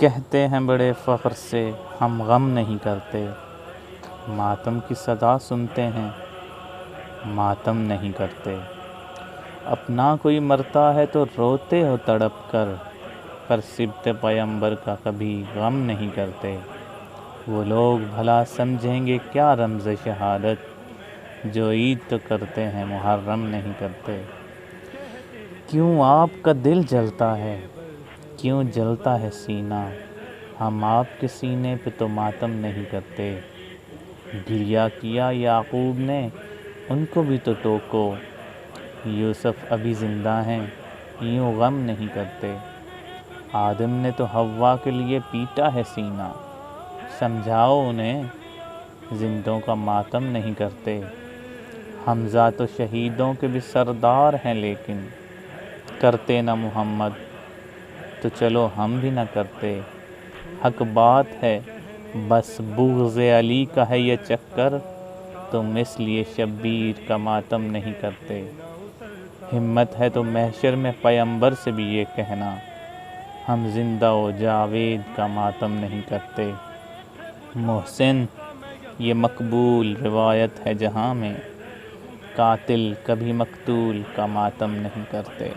کہتے ہیں بڑے فخر سے ہم غم نہیں کرتے، ماتم کی صدا سنتے ہیں ماتم نہیں کرتے۔ اپنا کوئی مرتا ہے تو روتے ہو تڑپ کر، پر سبط پیمبر کا کبھی غم نہیں کرتے۔ وہ لوگ بھلا سمجھیں گے کیا رمز شہادت، جو عید تو کرتے ہیں محرم نہیں کرتے۔ کیوں آپ کا دل جلتا ہے، کیوں جلتا ہے سینہ، ہم آپ کے سینے پہ تو ماتم نہیں کرتے۔ گریہ کیا یعقوب نے ان کو بھی تو ٹوکو، یوسف ابھی زندہ ہیں یوں غم نہیں کرتے۔ آدم نے تو حوا کے لیے پیٹا ہے سینہ، سمجھاؤ انہیں زندوں کا ماتم نہیں کرتے۔ حمزہ تو شہیدوں کے بھی سردار ہیں، لیکن کرتے نہ محمد تو چلو ہم بھی نہ کرتے۔ حق بات ہے بس بغض علی کا ہے یہ چکر، تم اس لیے شبیر کا ماتم نہیں کرتے۔ ہمت ہے تو محشر میں پیمبر سے بھی یہ کہنا، ہم زندہ و جاوید کا ماتم نہیں کرتے۔ محسن یہ مقبول روایت ہے جہاں میں، قاتل کبھی مقتول کا ماتم نہیں کرتے۔